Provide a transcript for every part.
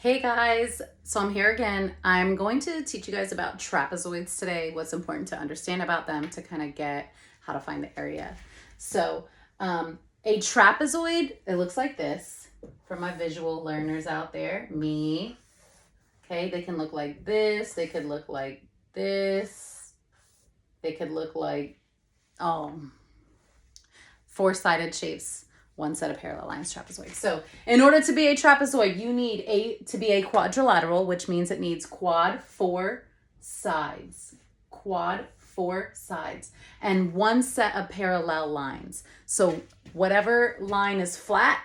Hey guys, so I'm here again. I'm going to teach you guys about trapezoids today, what's important to understand about them to kind of get how to find the area. So a trapezoid, it looks like this for my visual learners out there, me. Okay, they can look like this, they could look like this, they could look like four-sided shapes. One set of parallel lines, trapezoid. So in order to be a trapezoid, you need to be a quadrilateral, which means it needs quad four sides. Quad four sides. And one set of parallel lines. So whatever line is flat,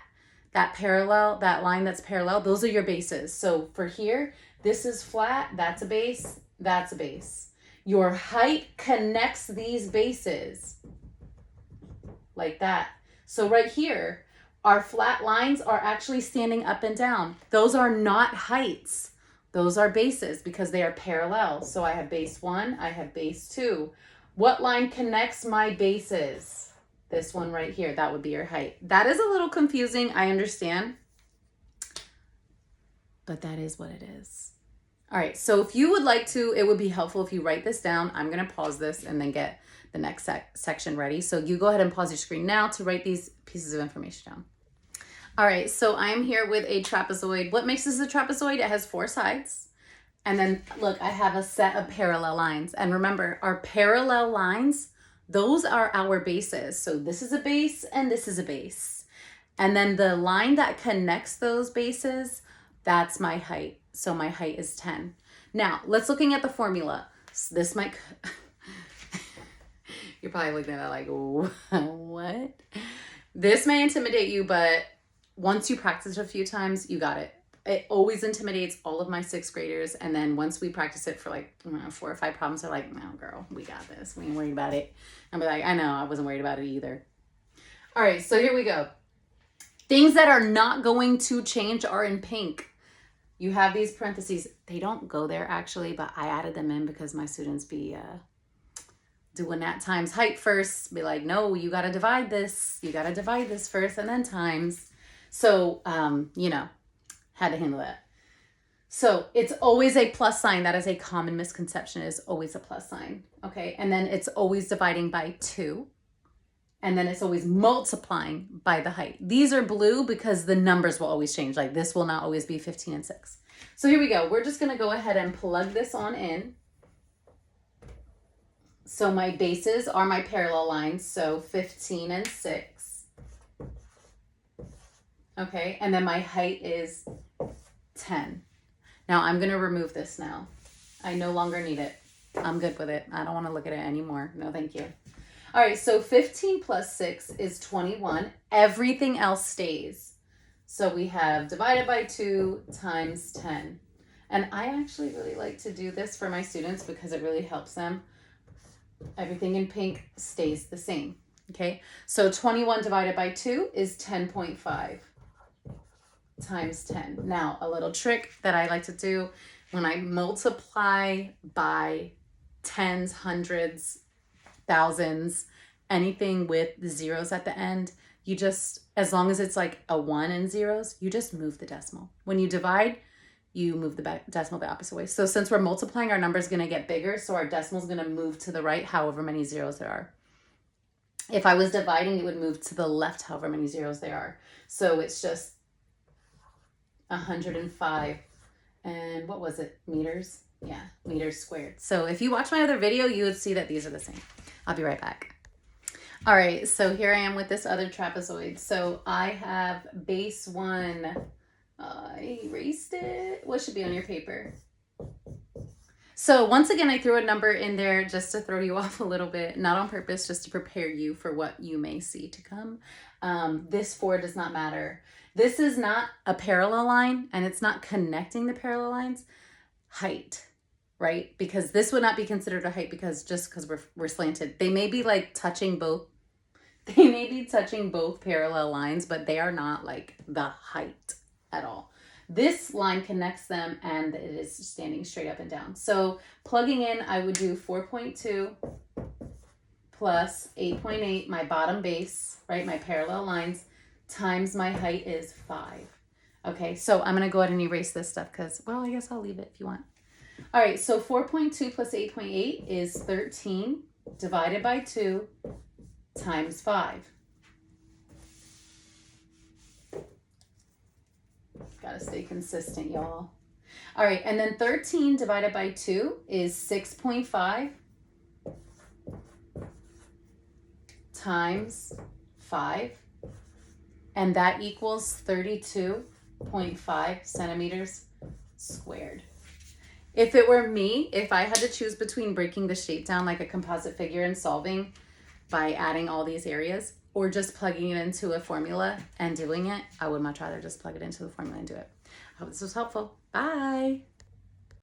that line that's parallel, those are your bases. So for here, this is flat, that's a base, that's a base. Your height connects these bases like that. So right here, our flat lines are actually standing up and down. Those are not heights. Those are bases because they are parallel. So I have base 1, I have base 2. What line connects my bases? This one right here, that would be your height. That is a little confusing, I understand. But that is what it is. All right, so if you would like to, it would be helpful if you write this down. I'm gonna pause this and then get the next section ready. So you go ahead and pause your screen now to write these pieces of information down. All right, so I'm here with a trapezoid. What makes this a trapezoid? It has four sides. And then look, I have a set of parallel lines. And remember, our parallel lines, those are our bases. So this is a base and this is a base. And then the line that connects those bases, that's my height. So my height is 10. Now, let's looking at the formula. So this might... You're probably looking at it like, what? This may intimidate you, but once you practice it a few times, you got it. It always intimidates all of my sixth graders. And then once we practice it for like 4 or 5 problems, they're like, no, girl, we got this. We ain't worried about it. I'll be like, I know, I wasn't worried about it either. All right, so here we go. Things that are not going to change are in pink. You have these parentheses. They don't go there actually, but I added them in because my students be doing that times height first. Be like, no, you got to divide this. You got to divide this first and then times. So, had to handle that. So it's always a plus sign. That is a common misconception, is always a plus sign. Okay. And then it's always dividing by 2. And then it's always multiplying by the height. These are blue because the numbers will always change. Like this will not always be 15 and 6. So here we go. We're just going to go ahead and plug this on in. So my bases are my parallel lines. So 15 and 6. Okay. And then my height is 10. Now I'm going to remove this now. I no longer need it. I'm good with it. I don't want to look at it anymore. No, thank you. All right, so 15 plus 6 is 21. Everything else stays. So we have divided by 2 times 10. And I actually really like to do this for my students because it really helps them. Everything in pink stays the same, okay? So 21 divided by 2 is 10.5 times 10. Now, a little trick that I like to do when I multiply by tens, hundreds, thousands, anything with zeros at the end, you just, as long as it's like a 1 and zeros, you just move the decimal. When you divide, you move the decimal the opposite way. So since we're multiplying, our number is going to get bigger, so our decimal is going to move to the right however many zeros there are. If I was dividing, it would move to the left however many zeros there are. So it's just 105 and what was it, meters? Yeah, meters squared. So if you watch my other video, you would see that these are the same. I'll be right back. All right, so here I am with this other trapezoid. So I have base 1. I erased it. What should be on your paper? So once again, I threw a number in there just to throw you off a little bit, not on purpose, just to prepare you for what you may see to come. This 4 does not matter. This is not a parallel line, and it's not connecting the parallel lines. Height, right? Because this would not be considered a height because we're slanted. They may be like touching both. They may be touching both parallel lines, but they are not like the height at all. This line connects them and it is standing straight up and down. So plugging in, I would do 4.2 plus 8.8, my bottom base, right? My parallel lines, times my height is 5. Okay, so I'm going to go ahead and erase this stuff because, well, I guess I'll leave it if you want. All right, so 4.2 plus 8.8 is 13 divided by 2 times 5. Gotta stay consistent, y'all. All right, and then 13 divided by 2 is 6.5 times 5, and that equals 32.5 centimeters squared. If it were me, if I had to choose between breaking the shape down like a composite figure and solving by adding all these areas, or just plugging it into a formula and doing it, I would much rather just plug it into the formula and do it. I hope this was helpful. Bye.